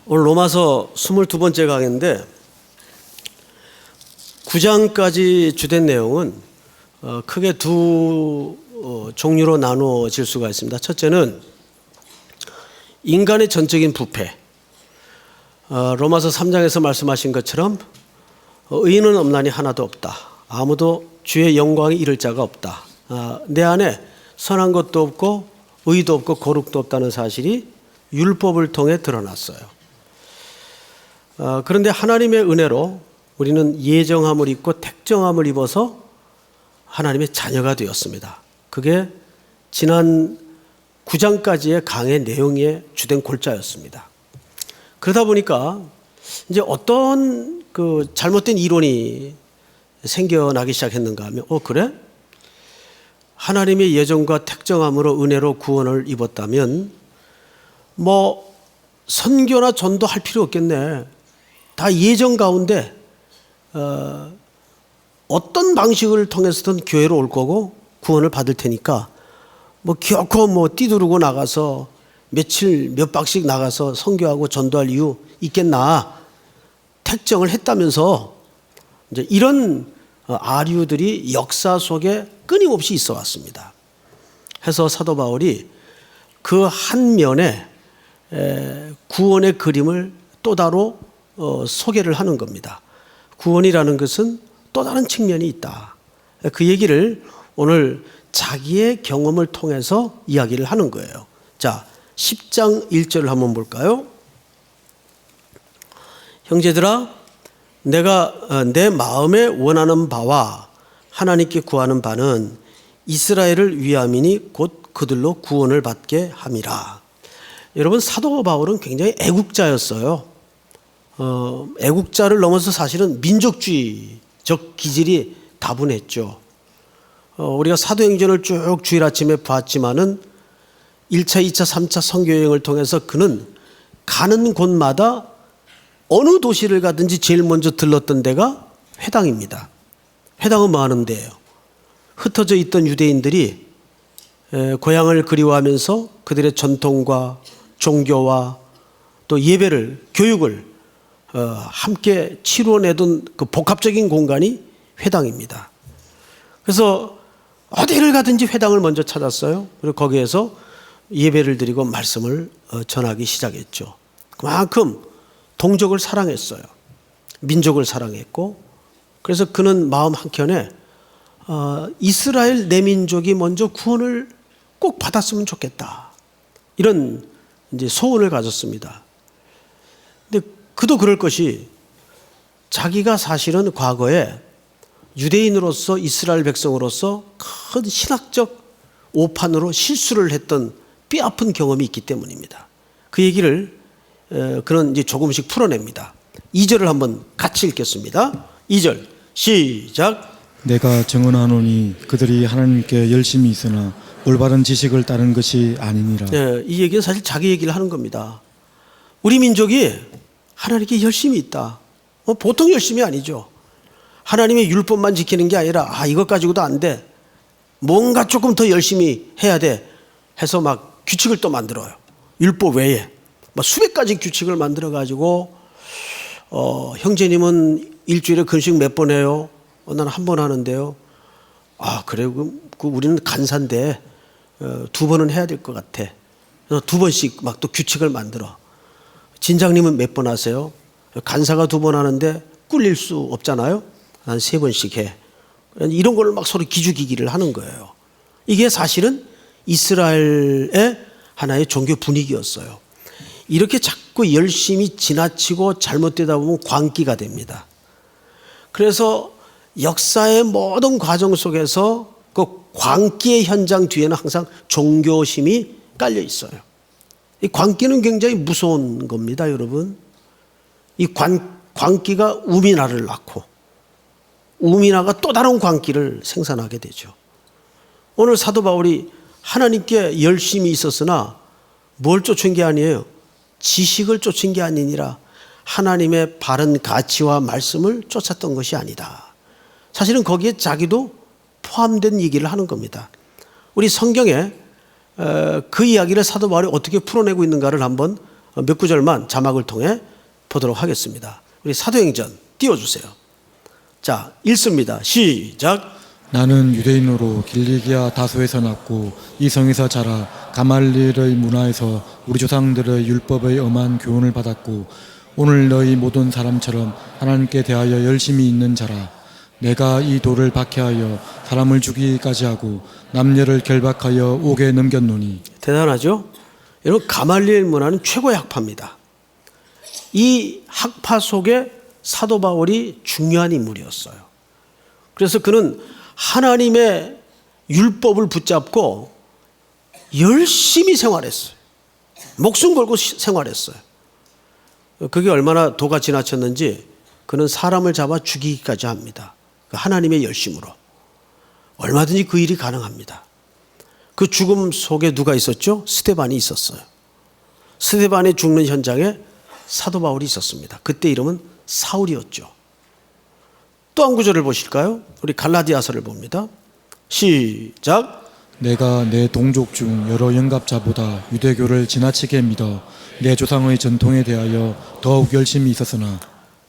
오늘 로마서 22번째 강의인데 9장까지 주된 내용은 크게 두 종류로 나누어질 수가 있습니다. 첫째는 인간의 전적인 부패. 로마서 3장에서 말씀하신 것처럼 의인은 없나니 하나도 없다. 아무도 주의 영광에 이를 자가 없다. 내 안에 선한 것도 없고 의도 없고 거룩도 없다는 사실이 율법을 통해 드러났어요. 그런데 하나님의 은혜로 우리는 예정함을 입고 택정함을 입어서 하나님의 자녀가 되었습니다. 그게 지난 9장까지의 강의 내용의 주된 골자였습니다. 그러다 보니까 이제 어떤 잘못된 이론이 생겨나기 시작했는가 하면 그래? 하나님의 예정과 택정함으로 은혜로 구원을 입었다면 선교나 전도할 필요 없겠네. 다 예정 가운데 어떤 방식을 통해서든 교회로 올 거고 구원을 받을 테니까 기어코 뛰두르고 나가서 며칠 몇 박씩 나가서 선교하고 전도할 이유 있겠나. 택정을 했다면서 이제 이런 아류들이 역사 속에 끊임없이 있어 왔습니다. 해서 사도 바울이 그 한 면에 구원의 그림을 또 따로 소개를 하는 겁니다. 구원이라는 것은 또 다른 측면이 있다. 그 얘기를 오늘 자기의 경험을 통해서 이야기를 하는 거예요. 자, 10장 1절을 한번 볼까요? 형제들아, 내가 내 마음에 원하는 바와 하나님께 구하는 바는 이스라엘을 위함이니 곧 그들로 구원을 받게 함이라. 여러분, 사도 바울은 굉장히 애국자였어요. 애국자를 넘어서 사실은 민족주의적 기질이 다분했죠. 우리가 사도행전을 쭉 주일 아침에 봤지만은 1차, 2차, 3차 선교여행을 통해서 그는 가는 곳마다 어느 도시를 가든지 제일 먼저 들렀던 데가 회당입니다. 회당은 뭐 하는 데예요? 흩어져 있던 유대인들이 고향을 그리워하면서 그들의 전통과 종교와 또 예배를, 교육을 함께 치루어내던 그 복합적인 공간이 회당입니다. 그래서 어디를 가든지 회당을 먼저 찾았어요. 그리고 거기에서 예배를 드리고 말씀을 전하기 시작했죠. 그만큼 동족을 사랑했어요. 민족을 사랑했고, 그래서 그는 마음 한켠에 이스라엘 내 민족이 먼저 구원을 꼭 받았으면 좋겠다. 이런 이제 소원을 가졌습니다. 근데 그도 그럴 것이 자기가 사실은 과거에 유대인으로서 이스라엘 백성으로서 큰 신학적 오판으로 실수를 했던 뼈아픈 경험이 있기 때문입니다. 그 얘기를 그는 이제 조금씩 풀어냅니다. 2절을 한번 같이 읽겠습니다. 2절 시작. 내가 증언하노니 그들이 하나님께 열심히 있으나 올바른 지식을 따른 것이 아니니라. 이 얘기는 사실 자기 얘기를 하는 겁니다. 우리 민족이 하나님께 열심히 있다. 보통 열심이 아니죠. 하나님의 율법만 지키는 게 아니라 이것 가지고도 안 돼. 뭔가 조금 더 열심히 해야 돼 해서 막 규칙을 또 만들어요. 율법 외에 수백 가지 규칙을 만들어 가지고 형제님은 일주일에 금식 몇 번 해요? 나는 한 번 하는데요. 그래요? 우리는 간사인데 2번은 해야 될 것 같아. 그래서 2번씩 막 또 규칙을 만들어. 진장님은 몇 번 하세요? 간사가 2번 하는데 꿀릴 수 없잖아요. 난 3번씩 해. 이런 걸 막 서로 기죽이기를 하는 거예요. 이게 사실은 이스라엘의 하나의 종교 분위기였어요. 이렇게 자꾸 열심히 지나치고 잘못되다 보면 광기가 됩니다. 그래서 역사의 모든 과정 속에서 그 광기의 현장 뒤에는 항상 종교심이 깔려 있어요. 이 광기는 굉장히 무서운 겁니다, 여러분. 이 광기가 우민화를 낳고 우민화가 또 다른 광기를 생산하게 되죠. 오늘 사도 바울이 하나님께 열심히 있었으나 뭘 쫓은 게 아니에요. 지식을 쫓은 게 아니니라 하나님의 바른 가치와 말씀을 쫓았던 것이 아니다. 사실은 거기에 자기도 포함된 얘기를 하는 겁니다. 우리 성경에 그 이야기를 사도 바울이 어떻게 풀어내고 있는가를 한번 몇 구절만 자막을 통해 보도록 하겠습니다. 우리 사도행전 띄워주세요. 자, 읽습니다. 시작. 나는 유대인으로 길리기아 다소에서 났고 이 성에서 자라 가말리엘의 문화에서 우리 조상들의 율법의 엄한 교훈을 받았고 오늘 너희 모든 사람처럼 하나님께 대하여 열심히 있는 자라. 내가 이 돌을 박해하여 사람을 죽이기까지 하고 남녀를 결박하여 옥에 넘겼노니. 대단하죠? 여러분, 가말리엘 문화는 최고의 학파입니다. 이 학파 속에 사도 바울이 중요한 인물이었어요. 그래서 그는 하나님의 율법을 붙잡고 열심히 생활했어요. 목숨 걸고 생활했어요. 그게 얼마나 도가 지나쳤는지 그는 사람을 잡아 죽이기까지 합니다. 하나님의 열심으로. 얼마든지 그 일이 가능합니다. 그 죽음 속에 누가 있었죠? 스데반이 있었어요. 스데반이 죽는 현장에 사도 바울이 있었습니다. 그때 이름은 사울이었죠. 또 한 구절을 보실까요? 우리 갈라디아서를 봅니다. 시작. 내가 내 동족 중 여러 영갑자보다 유대교를 지나치게 믿어 내 조상의 전통에 대하여 더욱 열심히 있었으나.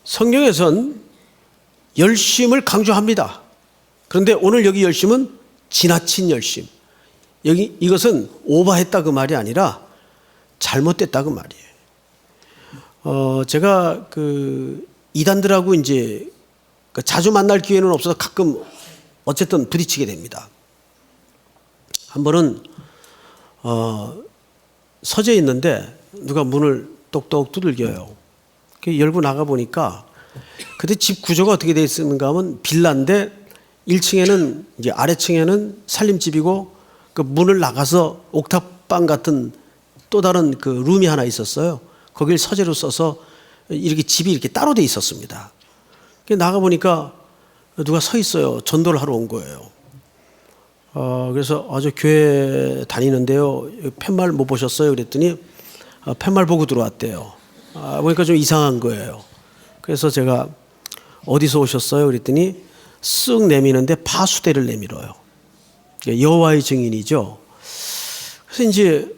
성경에선 열심을 강조합니다. 그런데 오늘 여기 열심은 지나친 열심. 여기 이것은 오버했다 그 말이 아니라 잘못됐다 그 말이에요. 제가 그 이단들하고 이제 자주 만날 기회는 없어서 가끔 어쨌든 부딪히게 됩니다. 한 번은 서재에 있는데 누가 문을 똑똑 두들겨요. 열고 나가 보니까 그때 집 구조가 어떻게 되어 있는가 하면 빌라인데 1층에는 이제 아래층에는 살림집이고 그 문을 나가서 옥탑방 같은 또 다른 그 룸이 하나 있었어요. 거길 서재로 써서 이렇게 집이 이렇게 따로 돼 있었습니다. 나가 보니까 누가 서 있어요. 전도를 하러 온 거예요. 그래서 저 교회 다니는데요. 팻말 못 보셨어요? 그랬더니 팻말 보고 들어왔대요. 보니까 좀 이상한 거예요. 그래서 제가 어디서 오셨어요? 그랬더니 쓱 내미는데 파수대를 내밀어요. 여호와의 증인이죠. 그래서 이제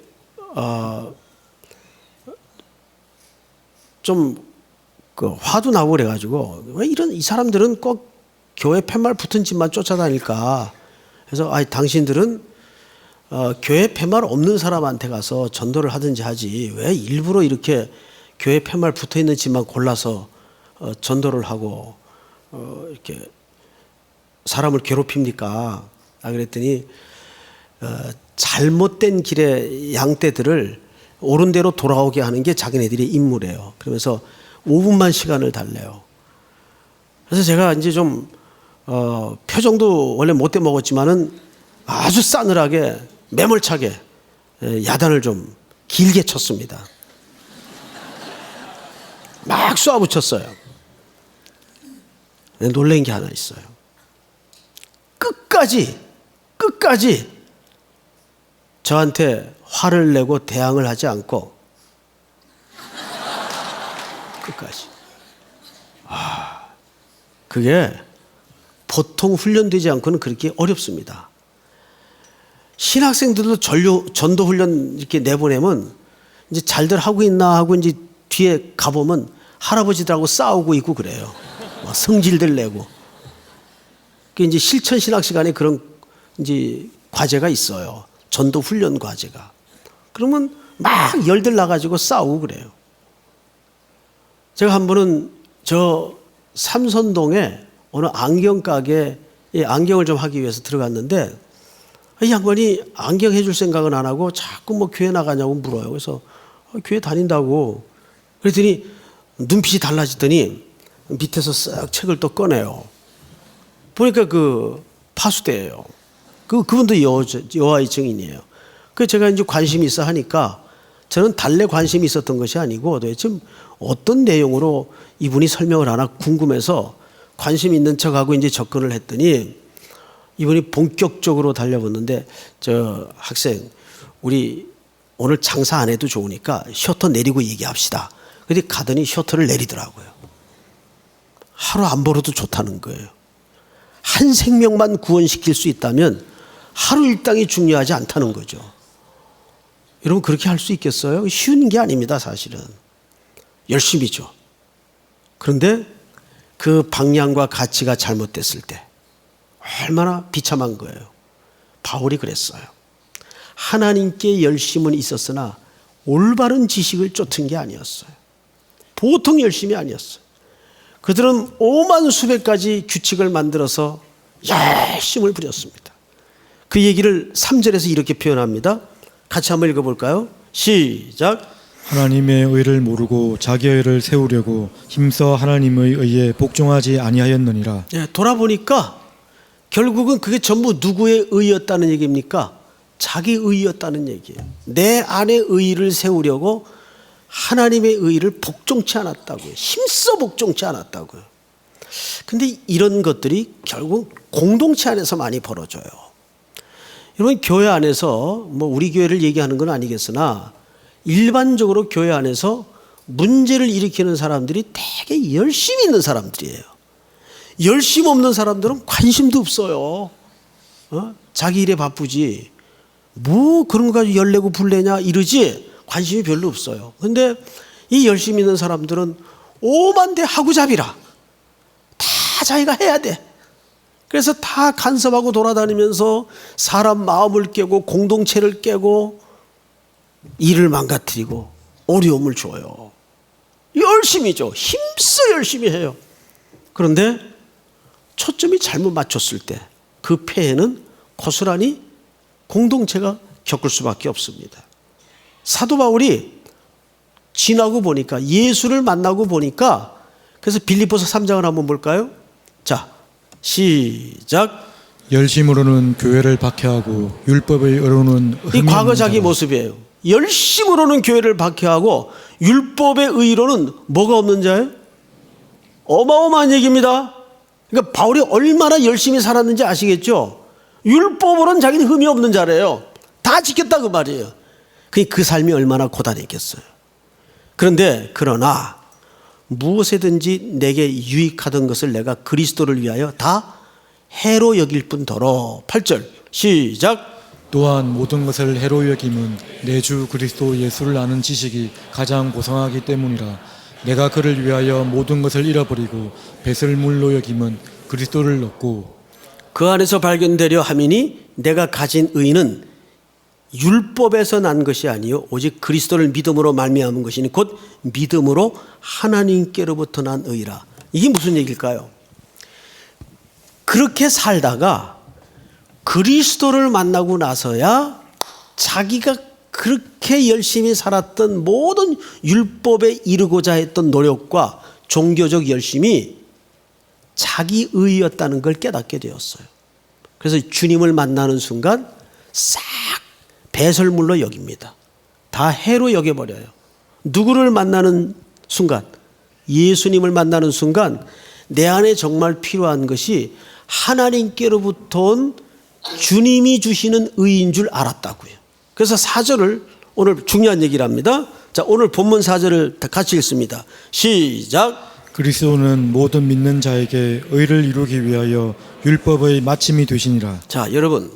좀 그 화도 나고 그래가지고 왜 이런 이 사람들은 꼭 교회 팻말 붙은 집만 쫓아다닐까? 그래서 당신들은 교회 팻말 없는 사람한테 가서 전도를 하든지 하지 왜 일부러 이렇게 교회 팻말 붙어 있는 집만 골라서 전도를 하고 이렇게 사람을 괴롭힙니까? 그랬더니 잘못된 길의 양떼들을 옳은 대로 돌아오게 하는 게 자기네들의 임무래요. 그러면서 5분만 시간을 달래요. 그래서 제가 이제 좀 표정도 원래 못돼 먹었지만은 아주 싸늘하게 매몰차게 야단을 좀 길게 쳤습니다. 막 쏘아붙였어요. 놀란 게 하나 있어요. 끝까지 저한테 화를 내고 대항을 하지 않고 끝까지. 그게 보통 훈련되지 않고는 그렇게 어렵습니다. 신학생들도 전도 훈련 이렇게 내보내면 이제 잘들 하고 있나 하고 이제 뒤에 가보면 할아버지들하고 싸우고 있고 그래요. 막 성질들 내고. 그 이제 실천 신학 시간에 그런 이제 과제가 있어요. 전도 훈련 과제가. 그러면 막 열들 나가지고 싸우고 그래요. 제가 한 번은 저 삼선동에 어느 안경 가게에 안경을 좀 하기 위해서 들어갔는데 이 양반이 안경 해줄 생각은 안 하고 자꾸 뭐 교회 나가냐고 물어요. 그래서 교회 다닌다고. 그랬더니 눈빛이 달라지더니 밑에서 쓱 책을 또 꺼내요. 보니까 그 파수대예요. 그분도 여호와의 증인이에요. 그 제가 이제 관심이 있어 하니까 저는 달래 관심이 있었던 것이 아니고 도대체 어떤 내용으로 이분이 설명을 하나 궁금해서 관심 있는 척하고 이제 접근을 했더니 이분이 본격적으로 달려붙는데 저 학생 우리 오늘 장사 안 해도 좋으니까 셔터 내리고 얘기합시다. 근데 가더니 셔터를 내리더라고요. 하루 안 벌어도 좋다는 거예요. 한 생명만 구원시킬 수 있다면 하루 일당이 중요하지 않다는 거죠. 여러분 그렇게 할 수 있겠어요? 쉬운 게 아닙니다, 사실은. 열심이죠. 그런데 그 방향과 가치가 잘못됐을 때 얼마나 비참한 거예요. 바울이 그랬어요. 하나님께 열심은 있었으나 올바른 지식을 쫓은 게 아니었어요. 보통 열심이 아니었어요. 그들은 오만 수백 가지 규칙을 만들어서 열심을 부렸습니다. 그 얘기를 3절에서 이렇게 표현합니다. 같이 한번 읽어볼까요? 시작. 하나님의 의를 모르고 자기의 의를 세우려고 힘써 하나님의 의에 복종하지 아니하였느니라. 예, 돌아보니까 결국은 그게 전부 누구의 의였다는 얘기입니까? 자기 의였다는 얘기예요. 내 안의 의를 세우려고 하나님의 의를 복종치 않았다고요. 힘써 복종치 않았다고요. 근데 이런 것들이 결국 공동체 안에서 많이 벌어져요. 여러분 교회 안에서 뭐 우리 교회를 얘기하는 건 아니겠으나 일반적으로 교회 안에서 문제를 일으키는 사람들이 되게 열심히 있는 사람들이에요. 열심 없는 사람들은 관심도 없어요. 자기 일에 바쁘지. 뭐 그런 거 가지고 열내고 불내냐 이러지 관심이 별로 없어요. 근데 이 열심히 있는 사람들은 오만대 하구잡이라. 다 자기가 해야 돼. 그래서 다 간섭하고 돌아다니면서 사람 마음을 깨고 공동체를 깨고 일을 망가뜨리고 어려움을 줘요. 열심히죠. 힘써 열심히 해요. 그런데 초점이 잘못 맞췄을 때 그 폐해는 고스란히 공동체가 겪을 수밖에 없습니다. 사도 바울이 지나고 보니까 예수를 만나고 보니까 그래서 빌립보서 3장을 한번 볼까요? 자, 시작. 열심으로는 교회를 박해하고 율법의 의로는 이 과거 자기 모습이에요. 열심으로는 교회를 박해하고 율법의 의로는 뭐가 없는 자예요? 어마어마한 얘기입니다. 그러니까 바울이 얼마나 열심히 살았는지 아시겠죠? 율법으로는 자기는 흠이 없는 자래요. 다 지켰다 그 말이에요. 그 삶이 얼마나 고단했겠어요. 그러나 무엇에든지 내게 유익하던 것을 내가 그리스도를 위하여 다 해로 여길 뿐더러. 8절 시작. 또한 모든 것을 해로 여김은 내 주 그리스도 예수를 아는 지식이 가장 고상하기 때문이라. 내가 그를 위하여 모든 것을 잃어버리고 뱃을 물로 여김은 그리스도를 얻고 그 안에서 발견되려 함이니 내가 가진 의는 율법에서 난 것이 아니요 오직 그리스도를 믿음으로 말미암은 것이니 곧 믿음으로 하나님께로부터 난 의라. 이게 무슨 얘기일까요? 그렇게 살다가 그리스도를 만나고 나서야 자기가 그렇게 열심히 살았던 모든 율법에 이르고자 했던 노력과 종교적 열심이 자기 의였다는 걸 깨닫게 되었어요. 그래서 주님을 만나는 순간 싹 배설물로 여깁니다. 다 해로 여겨버려요. 누구를 만나는 순간, 예수님을 만나는 순간 내 안에 정말 필요한 것이 하나님께로부터 온 주님이 주시는 의인 줄 알았다고요. 그래서 4절을 오늘 중요한 얘기를 합니다. 자, 오늘 본문 4절을 같이 읽습니다. 시작. 그리스도는 모든 믿는 자에게 의를 이루기 위하여 율법의 마침이 되시니라. 자, 여러분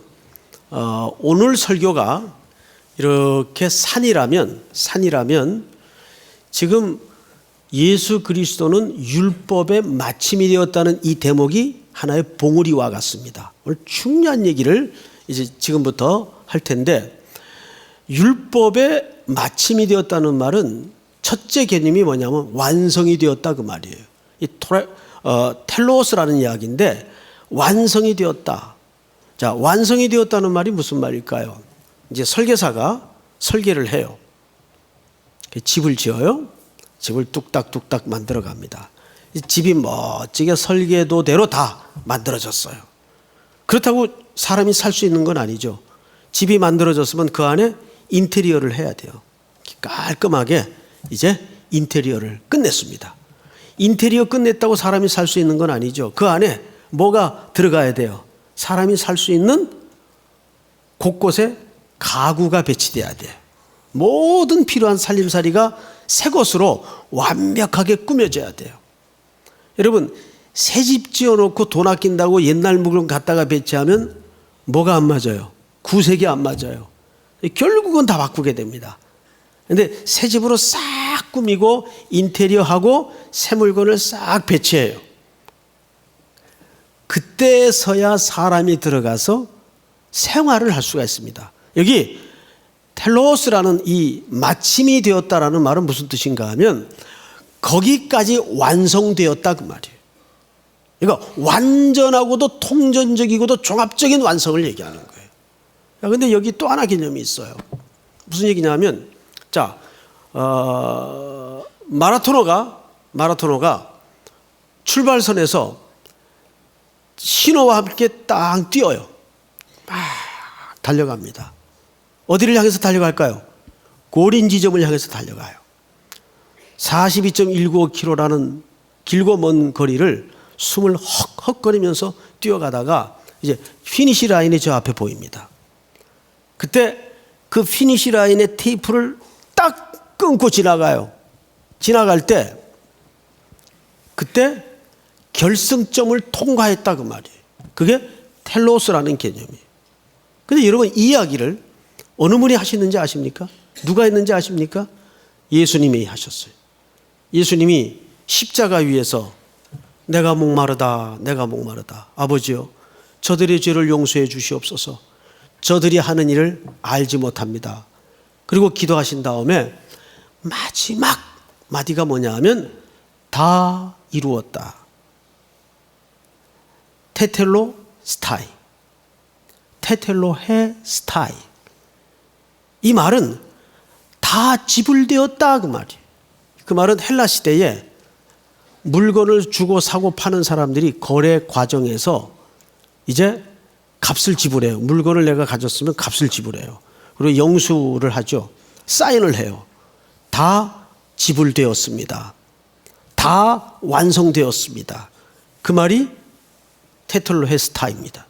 오늘 설교가 이렇게 산이라면 지금 예수 그리스도는 율법의 마침이 되었다는 이 대목이 하나의 봉우리와 같습니다. 오늘 중요한 얘기를 이제 지금부터 할 텐데 율법의 마침이 되었다는 말은 첫째 개념이 뭐냐면 완성이 되었다 그 말이에요. 이 텔로스라는 이야기인데 완성이 되었다. 자, 완성이 되었다는 말이 무슨 말일까요? 이제 설계사가 설계를 해요. 집을 지어요. 집을 뚝딱뚝딱 만들어 갑니다. 집이 멋지게 설계도대로 다 만들어졌어요. 그렇다고 사람이 살 수 있는 건 아니죠. 집이 만들어졌으면 그 안에 인테리어를 해야 돼요. 깔끔하게 이제 인테리어를 끝냈습니다. 인테리어 끝냈다고 사람이 살 수 있는 건 아니죠. 그 안에 뭐가 들어가야 돼요? 사람이 살 수 있는 곳곳에 가구가 배치돼야 돼요. 모든 필요한 살림살이가 새 것으로 완벽하게 꾸며져야 돼요. 여러분, 새 집 지어놓고 돈 아낀다고 옛날 물건 갖다가 배치하면 뭐가 안 맞아요? 구색이 안 맞아요. 결국은 다 바꾸게 됩니다. 근데 새 집으로 싹 꾸미고 인테리어하고 새 물건을 싹 배치해요. 그때서야 사람이 들어가서 생활을 할 수가 있습니다. 여기 텔로스라는 이 마침이 되었다라는 말은 무슨 뜻인가 하면 거기까지 완성되었다 그 말이에요. 그러니까 완전하고도 통전적이고도 종합적인 완성을 얘기하는 거예요. 그런데 여기 또 하나 개념이 있어요. 무슨 얘기냐면 자, 마라토너가 출발선에서 신호와 함께 딱 뛰어요. 막 달려갑니다. 어디를 향해서 달려갈까요? 고린 지점을 향해서 달려가요. 42.195km라는 길고 먼 거리를 숨을 헉헉거리면서 뛰어가다가 이제 피니시 라인이 저 앞에 보입니다. 그때 그 피니시 라인의 테이프를 딱 끊고 지나가요. 지나갈 때 그때 결승점을 통과했다 그 말이에요. 그게 텔로스라는 개념이에요. 근데 여러분 이 이야기를 어느 분이 하시는지 아십니까? 누가 했는지 아십니까? 예수님이 하셨어요. 예수님이 십자가 위에서 내가 목마르다 아버지여 저들의 죄를 용서해 주시옵소서. 저들이 하는 일을 알지 못합니다. 그리고 기도하신 다음에 마지막 마디가 뭐냐 하면 다 이루었다. 테텔로 스타이. 테텔로 해 스타이. 이 말은 다 지불되었다 그 말이에요. 그 말은 헬라 시대에 물건을 주고 사고 파는 사람들이 거래 과정에서 이제 값을 지불해요. 물건을 내가 가졌으면 값을 지불해요. 그리고 영수를 하죠. 사인을 해요. 다 지불되었습니다. 다 완성되었습니다. 그 말이 테텔로헤스타입니다.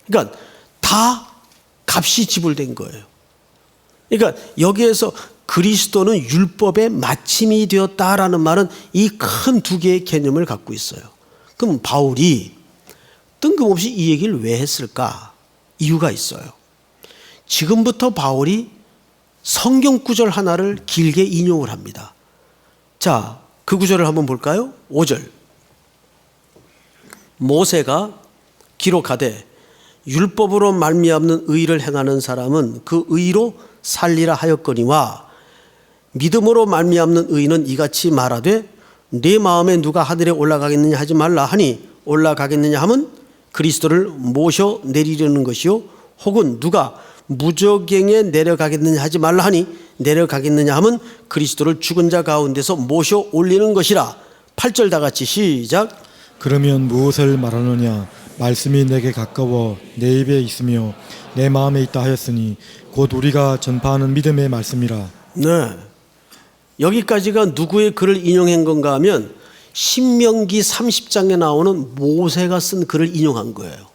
그러니까 다 값이 지불된 거예요. 그러니까 여기에서 그리스도는 율법의 마침이 되었다라는 말은 이 큰 두 개의 개념을 갖고 있어요. 그럼 바울이 뜬금없이 이 얘기를 왜 했을까? 이유가 있어요. 지금부터 바울이 성경 구절 하나를 길게 인용을 합니다. 자, 그 구절을 한번 볼까요? 5절. 모세가 기록하되 율법으로 말미암는 의를 행하는 사람은 그 의로 살리라 하였거니와 믿음으로 말미암는 의는 이같이 말하되 내 마음에 누가 하늘에 올라가겠느냐 하지 말라 하니 올라가겠느냐 하면 그리스도를 모셔 내리려는 것이요 혹은 누가 무저갱에 내려가겠느냐 하지 말라 하니 내려가겠느냐 하면 그리스도를 죽은 자 가운데서 모셔 올리는 것이라. 8절 다 같이 시작. 그러면 무엇을 말하느냐 말씀이 내게 가까워 내 입에 있으며 내 마음에 있다 하였으니 곧 우리가 전파하는 믿음의 말씀이라. 네, 여기까지가 누구의 글을 인용한 건가 하면 신명기 30장에 나오는 모세가 쓴 글을 인용한 거예요.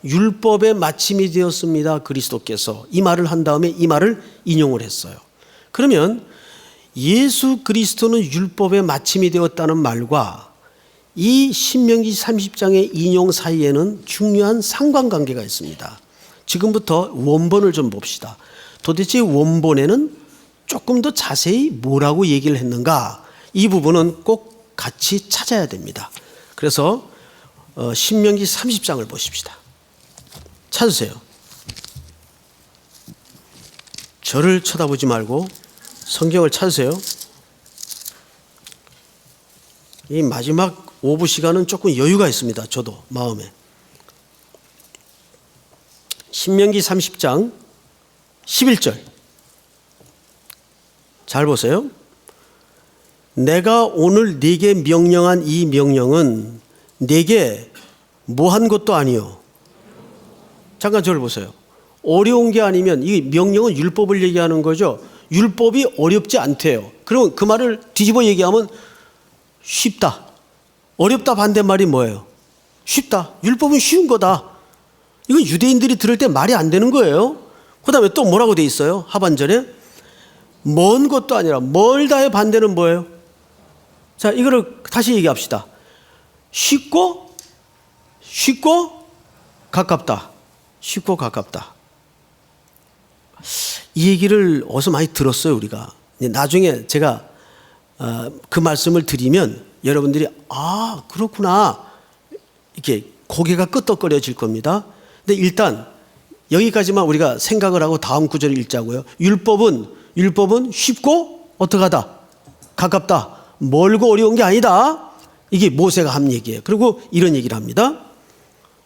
율법의 마침이 되었습니다. 그리스도께서 이 말을 한 다음에 이 말을 인용을 했어요. 그러면 예수 그리스도는 율법의 마침이 되었다는 말과 이 신명기 30장의 인용 사이에는 중요한 상관관계가 있습니다. 지금부터 원본을 좀 봅시다. 도대체 원본에는 조금 더 자세히 뭐라고 얘기를 했는가? 이 부분은 꼭 같이 찾아야 됩니다. 그래서 신명기 30장을 보십시다. 찾으세요. 저를 쳐다보지 말고 성경을 찾으세요. 이 마지막 오후 시간은 조금 여유가 있습니다. 저도 마음에. 신명기 30장 11절. 잘 보세요. 내가 오늘 네게 명령한 이 명령은 네게 뭐한 것도 아니요. 잠깐 저를 보세요. 어려운 게 아니면 이 명령은 율법을 얘기하는 거죠. 율법이 어렵지 않대요. 그럼 그 말을 뒤집어 얘기하면 쉽다. 어렵다 반대말이 뭐예요? 쉽다. 율법은 쉬운 거다. 이건 유대인들이 들을 때 말이 안 되는 거예요. 그 다음에 또 뭐라고 돼 있어요? 하반절에 먼 것도 아니라 멀다의 반대는 뭐예요? 자, 이거를 다시 얘기합시다. 쉽고 가깝다. 쉽고 가깝다. 이 얘기를 어디서 많이 들었어요, 우리가. 나중에 제가 그 말씀을 드리면 여러분들이 아, 그렇구나. 이렇게 고개가 끄덕거려질 겁니다. 근데 일단 여기까지만 우리가 생각을 하고 다음 구절을 읽자고요. 율법은 쉽고 어떡하다? 가깝다. 멀고 어려운 게 아니다. 이게 모세가 한 얘기예요. 그리고 이런 얘기를 합니다.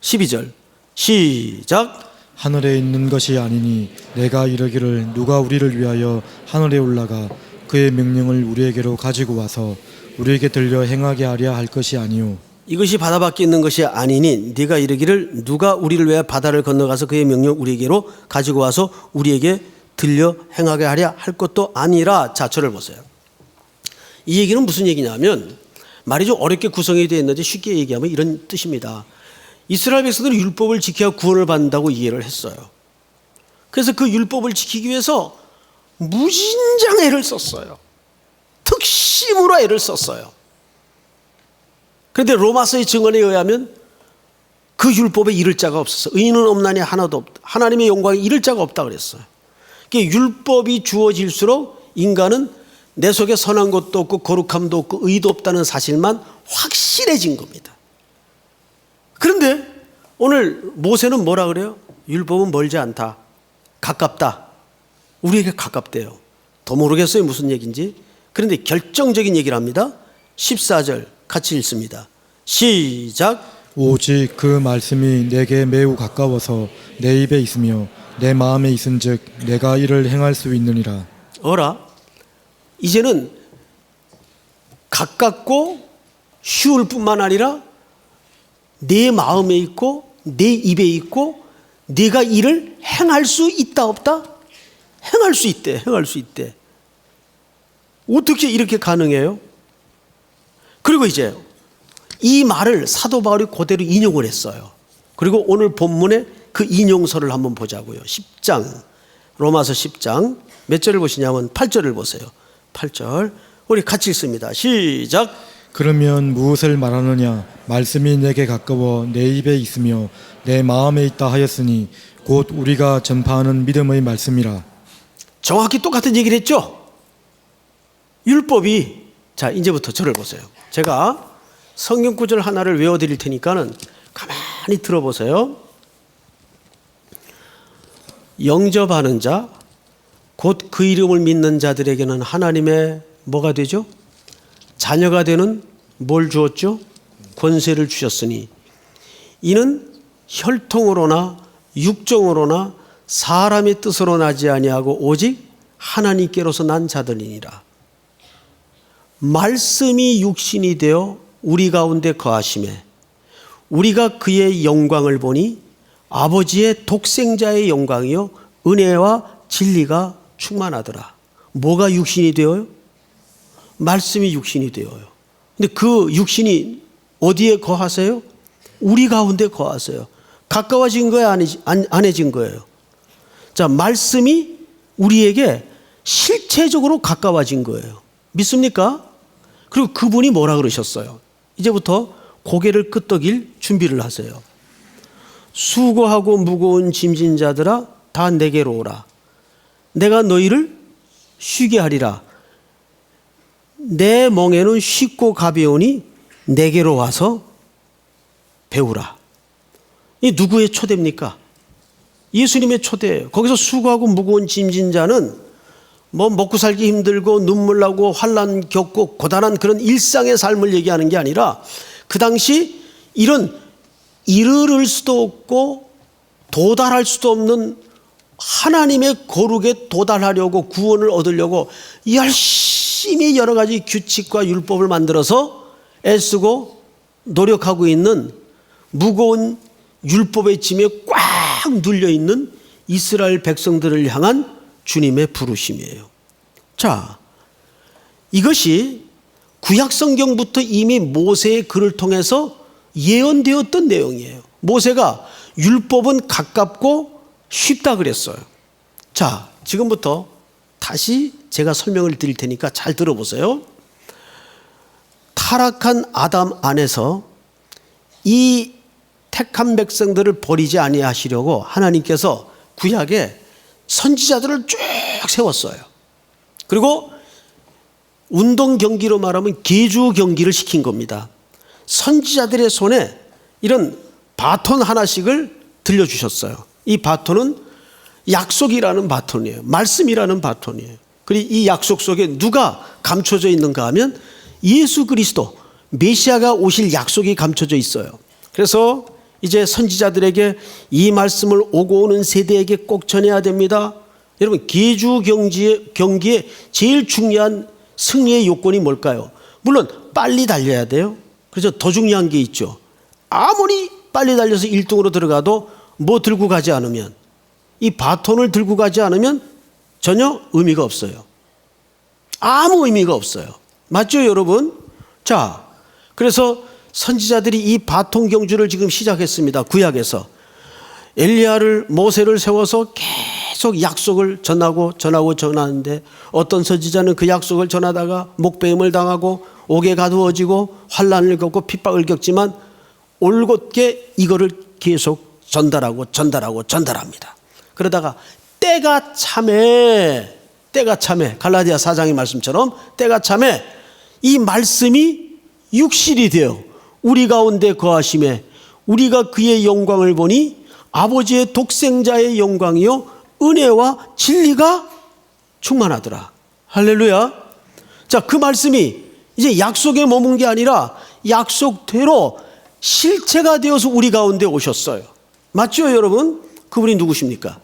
12절 시작. 하늘에 있는 것이 아니니 내가 이르기를 누가 우리를 위하여 하늘에 올라가 그의 명령을 우리에게로 가지고 와서 우리에게 들려 행하게 하려 할 것이 아니요. 이것이 바다 밖에 있는 것이 아니니 네가 이르기를 누가 우리를 위하여 바다를 건너가서 그의 명령 우리에게로 가지고 와서 우리에게 들려 행하게 하려 할 것도 아니라. 자, 저를 보세요. 이 얘기는 무슨 얘기냐면 말이 좀 어렵게 구성이 되어 있는데 쉽게 얘기하면 이런 뜻입니다. 이스라엘 백성들은 율법을 지켜야 구원을 받는다고 이해를 했어요. 그래서 그 율법을 지키기 위해서 무진장 애를 썼어요. 특심으로 애를 썼어요. 그런데 로마서의 증언에 의하면 그 율법에 이를 자가 없었어요. 의인은 없나니 하나도 없다. 하나님의 영광에 이를 자가 없다 그랬어요. 그러니까 율법이 주어질수록 인간은 내 속에 선한 것도 없고 거룩함도 없고 의도 없다는 사실만 확실해진 겁니다. 그런데 오늘 모세는 뭐라 그래요? 율법은 멀지 않다. 가깝다. 우리에게 가깝대요. 더 모르겠어요, 무슨 얘기인지. 그런데 결정적인 얘기를 합니다. 14절 같이 읽습니다. 시작. 오직 그 말씀이 내게 매우 가까워서 내 입에 있으며 내 마음에 있은즉 내가 이를 행할 수 있느니라. 어라? 이제는 가깝고 쉬울 뿐만 아니라 내 마음에 있고 내 입에 있고 네가 이를 행할 수 있다 없다? 행할 수 있대. 행할 수 있대. 어떻게 이렇게 가능해요? 그리고 이제 이 말을 사도 바울이 그대로 인용을 했어요. 그리고 오늘 본문에 그 인용서를 한번 보자고요. 10장 로마서 10장 몇 절을 보시냐면 8절을 보세요. 8절 우리 같이 읽습니다. 시작. 그러면 무엇을 말하느냐? 말씀이 내게 가까워 내 입에 있으며 내 마음에 있다 하였으니 곧 우리가 전파하는 믿음의 말씀이라. 정확히 똑같은 얘기를 했죠. 율법이, 자 이제부터 저를 보세요. 제가 성경 구절 하나를 외워드릴 테니까는 가만히 들어보세요. 영접하는 자 곧 그 이름을 믿는 자들에게는 하나님의 뭐가 되죠? 자녀가 되는 뭘 주었죠? 권세를 주셨으니 이는 혈통으로나 육정으로나 사람의 뜻으로 나지 아니하고 오직 하나님께로서 난 자들이니라. 말씀이 육신이 되어 우리 가운데 거하심에 우리가 그의 영광을 보니 아버지의 독생자의 영광이요 은혜와 진리가 충만하더라. 뭐가 육신이 되어요? 말씀이 육신이 되어요. 근데 그 육신이 어디에 거하세요? 우리 가운데 거하세요. 가까워진 거예요? 안해진 거예요? 자, 말씀이 우리에게 실체적으로 가까워진 거예요. 믿습니까? 그리고 그분이 뭐라 그러셨어요? 이제부터 고개를 끄덕일 준비를 하세요. 수고하고 무거운 짐진 자들아 다 내게로 오라. 내가 너희를 쉬게 하리라. 내 멍에는 쉽고 가벼우니 내게로 와서 배우라. 이 누구의 초대입니까? 예수님의 초대예요. 거기서 수고하고 무거운 짐진 자는 뭐 먹고 살기 힘들고 눈물 나고 환난 겪고 고단한 그런 일상의 삶을 얘기하는 게 아니라 그 당시 이런 이르를 수도 없고 도달할 수도 없는 하나님의 거룩에 도달하려고 구원을 얻으려고 열심히 여러 가지 규칙과 율법을 만들어서 애쓰고 노력하고 있는 무거운 율법의 짐에 꽉 눌려있는 이스라엘 백성들을 향한 주님의 부르심이에요. 자, 이것이 구약성경부터 이미 모세의 글을 통해서 예언되었던 내용이에요. 모세가 율법은 가깝고 쉽다 그랬어요. 자, 지금부터 다시 제가 설명을 드릴 테니까 잘 들어보세요. 타락한 아담 안에서 이 택한 백성들을 버리지 아니하시려고 하나님께서 구약에 선지자들을 쭉 세웠어요. 그리고 운동 경기로 말하면 계주 경기를 시킨 겁니다. 선지자들의 손에 이런 바톤 하나씩을 들려주셨어요. 이 바톤은 약속이라는 바톤이에요. 말씀이라는 바톤이에요. 그리고 이 약속 속에 누가 감춰져 있는가 하면 예수 그리스도 메시아가 오실 약속이 감춰져 있어요. 그래서 이제 선지자들에게 이 말씀을 오고 오는 세대에게 꼭 전해야 됩니다. 여러분, 계주 경기의 제일 중요한 승리의 요건이 뭘까요? 물론 빨리 달려야 돼요. 그래서 더 중요한 게 있죠. 아무리 빨리 달려서 1등으로 들어가도 뭐 들고 가지 않으면, 이 바톤을 들고 가지 않으면 전혀 의미가 없어요. 아무 의미가 없어요. 맞죠, 여러분? 자, 그래서 선지자들이 이 바톤 경주를 지금 시작했습니다. 구약에서 엘리야를, 모세를 세워서 계속 약속을 전하는데 어떤 선지자는 그 약속을 전하다가 목배임을 당하고 옥에 가두어지고 환난을 겪고 핍박을 겪지만 올곧게 이거를 계속 전달합니다. 그러다가 때가 참에 갈라디아 4장의 말씀처럼 때가 참에 이 말씀이 육실이 되어 우리 가운데 거하심에 우리가 그의 영광을 보니 아버지의 독생자의 영광이요 은혜와 진리가 충만하더라. 할렐루야. 자, 그 말씀이 이제 약속에 머문 게 아니라 약속대로 실체가 되어서 우리 가운데 오셨어요. 맞죠, 여러분? 그분이 누구십니까?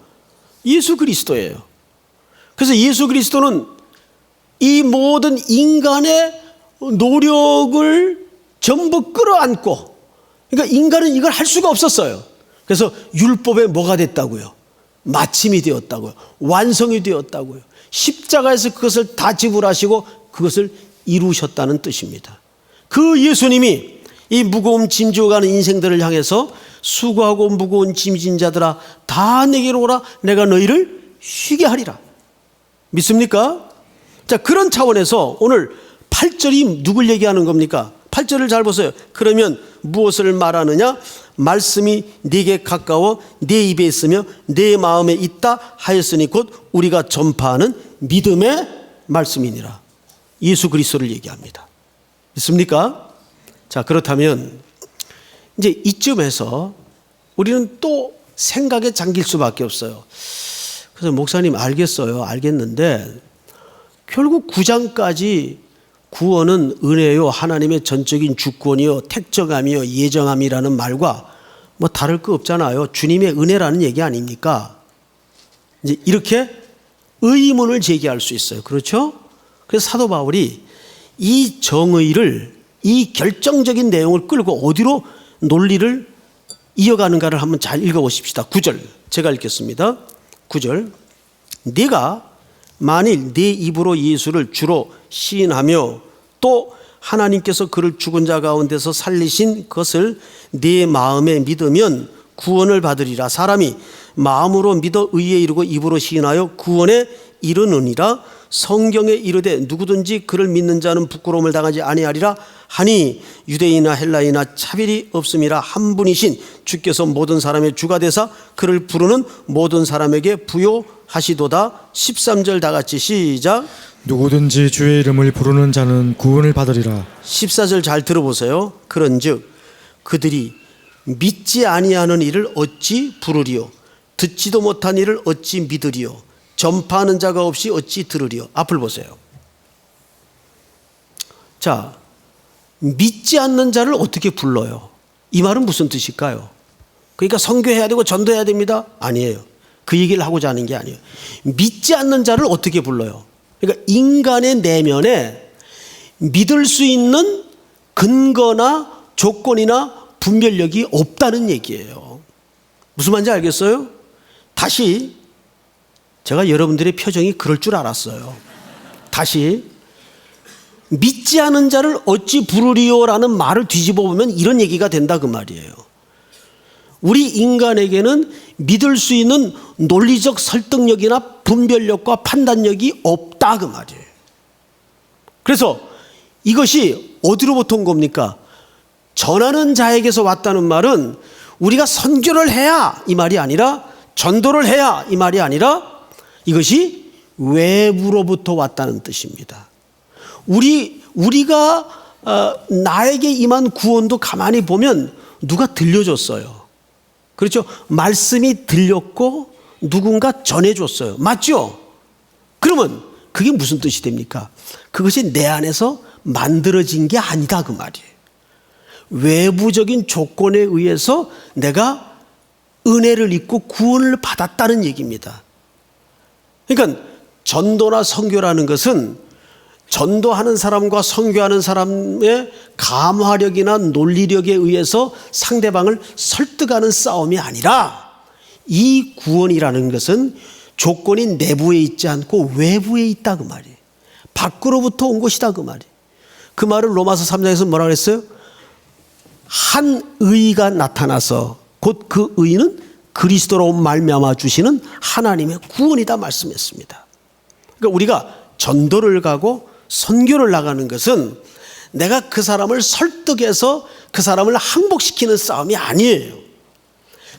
예수 그리스도예요. 그래서 예수 그리스도는 이 모든 인간의 노력을 전부 끌어안고, 그러니까 인간은 이걸 할 수가 없었어요. 그래서 율법에 뭐가 됐다고요? 마침이 되었다고요. 완성이 되었다고요. 십자가에서 그것을 다 지불하시고 그것을 이루셨다는 뜻입니다. 그 예수님이 이 무거운 짐 지고 가는 인생들을 향해서 수고하고 무거운 짐진 자들아 다 내게로 오라 내가 너희를 쉬게 하리라. 믿습니까? 자, 그런 차원에서 오늘 8절이 누굴 얘기하는 겁니까? 8절을 잘 보세요. 그러면 무엇을 말하느냐? 말씀이 네게 가까워 네 입에 있으며 네 마음에 있다 하였으니 곧 우리가 전파하는 믿음의 말씀이니라. 예수 그리스도를 얘기합니다. 믿습니까? 자, 그렇다면 이제 이쯤에서 우리는 또 생각에 잠길 수밖에 없어요. 그래서 목사님 알겠는데 결국 9장까지 구원은 은혜요, 하나님의 전적인 주권이요, 택정함이요, 예정함이라는 말과 뭐 다를 거 없잖아요. 주님의 은혜라는 얘기 아닙니까? 이제 이렇게 의문을 제기할 수 있어요. 그렇죠? 그래서 사도 바울이 이 정의를, 이 결정적인 내용을 끌고 어디로 논리를 이어가는가를 한번 잘 읽어보십시다. 9절 제가 읽겠습니다. 9절 네가 만일 네 입으로 예수를 주로 시인하며 또 하나님께서 그를 죽은 자 가운데서 살리신 것을 네 마음에 믿으면 구원을 받으리라. 사람이 마음으로 믿어 의에 이르고 입으로 시인하여 구원에 이르느니라. 성경에 이르되 누구든지 그를 믿는 자는 부끄러움을 당하지 아니하리라 하니 유대인이나 헬라인이나 차별이 없음이라. 한 분이신 주께서 모든 사람의 주가 되사 그를 부르는 모든 사람에게 부요하시도다. 13절 다 같이 시작. 누구든지 주의 이름을 부르는 자는 구원을 받으리라. 14절 잘 들어보세요. 그런즉 그들이 믿지 아니하는 일을 어찌 부르리요? 듣지도 못한 일을 어찌 믿으리요? 전파하는 자가 없이 어찌 들으리요? 앞을 보세요. 자, 믿지 않는 자를 어떻게 불러요? 이 말은 무슨 뜻일까요? 그러니까 선교해야 되고 전도해야 됩니다? 아니에요. 그 얘기를 하고자 하는 게 아니에요. 믿지 않는 자를 어떻게 불러요? 그러니까 인간의 내면에 믿을 수 있는 근거나 조건이나 분별력이 없다는 얘기예요. 무슨 말인지 알겠어요? 다시 제가 여러분들의 표정이 그럴 줄 알았어요. 다시 믿지 않은 자를 어찌 부르리요라는 말을 뒤집어 보면 이런 얘기가 된다 그 말이에요. 우리 인간에게는 믿을 수 있는 논리적 설득력이나 분별력과 판단력이 없다 그 말이에요. 그래서 이것이 어디로부터 온 겁니까? 전하는 자에게서 왔다는 말은 우리가 선교를 해야 이 말이 아니라, 전도를 해야 이 말이 아니라, 이것이 외부로부터 왔다는 뜻입니다. 우리가 나에게 임한 구원도 가만히 보면 누가 들려줬어요. 그렇죠? 말씀이 들렸고 누군가 전해줬어요. 맞죠? 그러면 그게 무슨 뜻이 됩니까? 그것이 내 안에서 만들어진 게 아니다 그 말이에요. 외부적인 조건에 의해서 내가 은혜를 입고 구원을 받았다는 얘기입니다. 그러니까 전도나 선교라는 것은 전도하는 사람과 선교하는 사람의 감화력이나 논리력에 의해서 상대방을 설득하는 싸움이 아니라 이 구원이라는 것은 조건이 내부에 있지 않고 외부에 있다 그 말이에요. 밖으로부터 온 것이다 그 말이에요. 그 말을 로마서 3장에서 뭐라 그랬어요? 한 의가 나타나서 곧 그 의는 그리스도로 말미암아 주시는 하나님의 구원이다 말씀했습니다. 그러니까 우리가 전도를 가고 선교를 나가는 것은 내가 그 사람을 설득해서 그 사람을 항복시키는 싸움이 아니에요.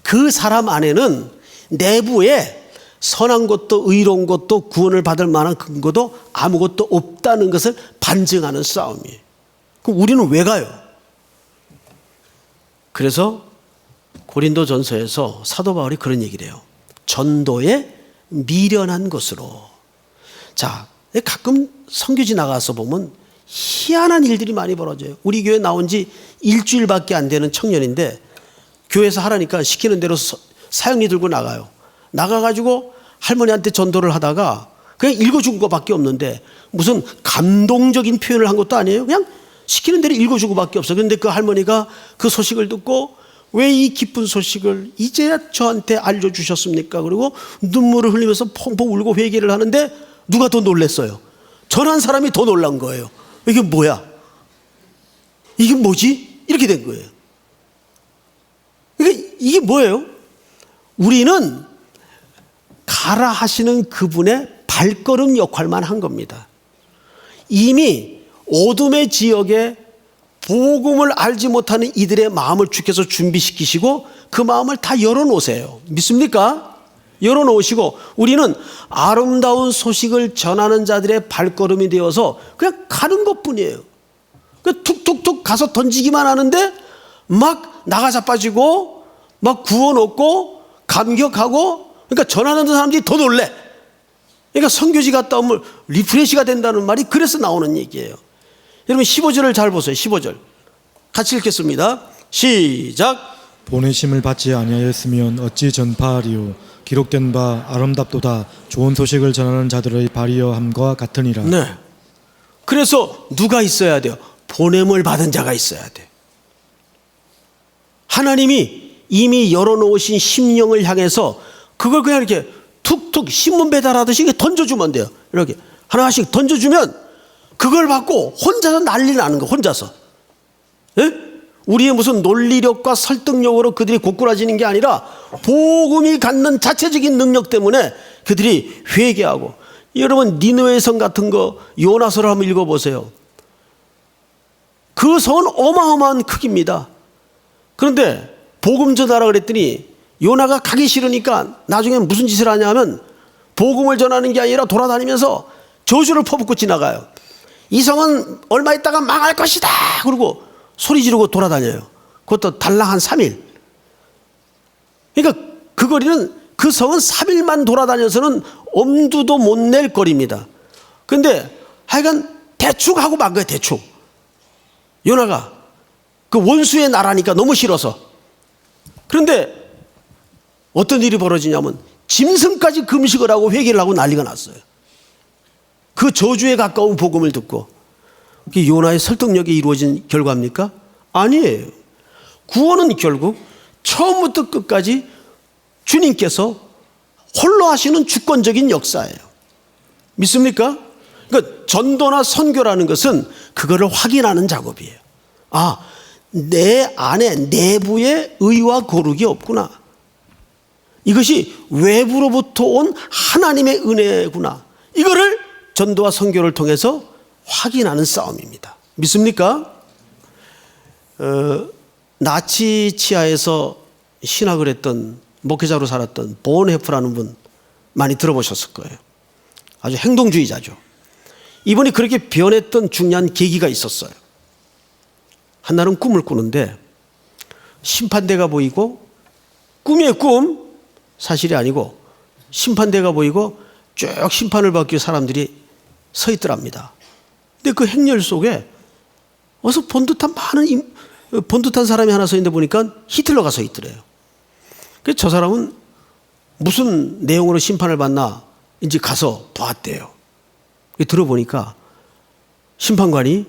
그 사람 안에는 내부에 선한 것도 의로운 것도 구원을 받을 만한 근거도 아무것도 없다는 것을 반증하는 싸움이에요. 그럼 우리는 왜 가요? 그래서 고린도전서에서 사도 바울이 그런 얘기를 해요. 전도에 미련한 것으로. 자, 가끔 선교지 나가서 보면 희한한 일들이 많이 벌어져요. 우리 교회 나온 지 일주일밖에 안 되는 청년인데 교회에서 하라니까 시키는 대로 사형리 들고 나가요. 나가가지고 할머니한테 전도를 하다가 그냥 읽어준 것밖에 없는데 무슨 감동적인 표현을 한 것도 아니에요. 그냥 시키는 대로 읽어준 것밖에 없어요. 그런데 그 할머니가 그 소식을 듣고 왜 이 기쁜 소식을 이제야 저한테 알려주셨습니까? 그리고 눈물을 흘리면서 펑펑 울고 회개를 하는데 누가 더 놀랐어요? 전한 사람이 더 놀란 거예요. 이게 뭐야? 이게 뭐지? 이렇게 된 거예요. 이게 뭐예요? 우리는 가라 하시는 그분의 발걸음 역할만 한 겁니다. 이미 어둠의 지역에 복음을 알지 못하는 이들의 마음을 주께서 준비시키시고 그 마음을 다 열어놓으세요. 믿습니까? 열어놓으시고 우리는 아름다운 소식을 전하는 자들의 발걸음이 되어서 그냥 가는 것뿐이에요. 그냥 툭툭툭 가서 던지기만 하는데 막 나가 자빠지고 막 구원 얻고 감격하고 그러니까 전하는 사람들이 더 놀래. 그러니까 선교지 갔다 오면 리프레시가 된다는 말이 그래서 나오는 얘기예요. 여러분 15절을 잘 보세요. 15절 같이 읽겠습니다. 시작. 보내심을 받지 아니하였으면 어찌 전파하리요. 기록된 바 아름답도다 좋은 소식을 전하는 자들의 발이여 함과 같으니라. 네. 그래서 누가 있어야 돼요? 보냄을 받은 자가 있어야 돼요. 하나님이 이미 열어놓으신 심령을 향해서 그걸 그냥 이렇게 툭툭 신문 배달하듯이 던져주면 돼요. 이렇게 하나씩 던져주면 그걸 받고 혼자서 난리 나는 거 혼자서. 예? 우리의 무슨 논리력과 설득력으로 그들이 고꾸라지는 게 아니라 복음이 갖는 자체적인 능력 때문에 그들이 회개하고. 여러분 니느웨 성 같은 거 요나서를 한번 읽어보세요. 그 성은 어마어마한 크기입니다. 그런데 복음 전하라 그랬더니 요나가 가기 싫으니까 나중에 무슨 짓을 하냐면 복음을 전하는 게 아니라 돌아다니면서 저주를 퍼붓고 지나가요. 이 성은 얼마 있다가 망할 것이다 그러고 소리 지르고 돌아다녀요. 그것도 달랑 한 3일. 그러니까 그 거리는 그 성은 3일만 돌아다녀서는 엄두도 못 낼 거리입니다. 그런데 하여간 대충 하고 만 거예요. 대충. 요나가 그 원수의 나라니까 너무 싫어서. 그런데 어떤 일이 벌어지냐면 짐승까지 금식을 하고 회개를 하고 난리가 났어요. 그 저주에 가까운 복음을 듣고. 그게 요나의 설득력이 이루어진 결과입니까? 아니에요. 구원은 결국 처음부터 끝까지 주님께서 홀로 하시는 주권적인 역사예요. 믿습니까? 그러니까 전도나 선교라는 것은 그거를 확인하는 작업이에요. 아, 내 안에 내부에 의와 거룩이 없구나. 이것이 외부로부터 온 하나님의 은혜구나. 이거를 전도와 선교를 통해서 확인하는 싸움입니다. 믿습니까? 나치 치하에서 신학을 했던 목회자로 살았던 본헤프라는 분 많이 들어보셨을 거예요. 아주 행동주의자죠. 이분이 그렇게 변했던 중요한 계기가 있었어요. 한날은 꿈을 꾸는데 심판대가 보이고, 꿈이에요, 꿈. 사실이 아니고 심판대가 보이고 쭉 심판을 받기 위해 사람들이 서 있더랍니다. 근데 그 행렬 속에 어서 본 듯한 사람이 하나 서 있는데 보니까 히틀러가 서 있더래요. 그래서 저 사람은 무슨 내용으로 심판을 받나 이제 가서 보았대요. 들어보니까 심판관이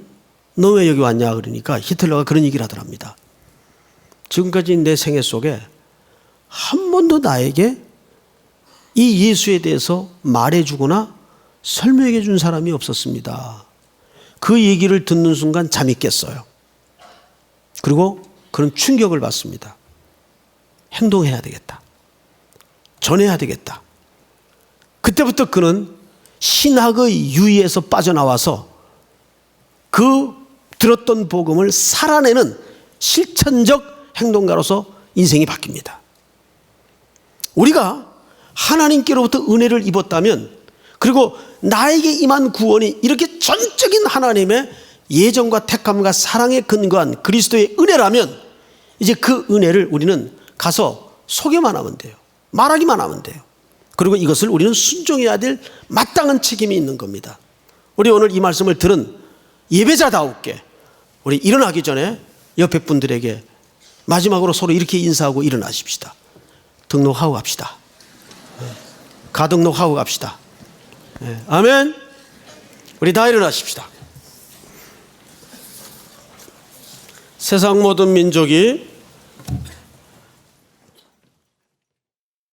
너 왜 여기 왔냐 그러니까 히틀러가 그런 얘기를 하더랍니다. 지금까지 내 생애 속에 한 번도 나에게 이 예수에 대해서 말해주거나 설명해 준 사람이 없었습니다. 그 얘기를 듣는 순간 잠이 깼어요. 그리고 그런 충격을 받습니다. 행동해야 되겠다. 전해야 되겠다. 그때부터 그는 신학의 유의에서 빠져나와서 그 들었던 복음을 살아내는 실천적 행동가로서 인생이 바뀝니다. 우리가 하나님께로부터 은혜를 입었다면, 그리고 나에게 임한 구원이 이렇게 전적인 하나님의 예정과 택함과 사랑에 근거한 그리스도의 은혜라면, 이제 그 은혜를 우리는 가서 소개만 하면 돼요. 말하기만 하면 돼요. 그리고 이것을 우리는 순종해야 될 마땅한 책임이 있는 겁니다. 우리 오늘 이 말씀을 들은 예배자다우게 우리 일어나기 전에 옆에 분들에게 마지막으로 서로 이렇게 인사하고 일어나십시다. 등록하고 갑시다. 가등록하고 갑시다. 아멘. 우리 다 일어나십시다. 세상 모든 민족이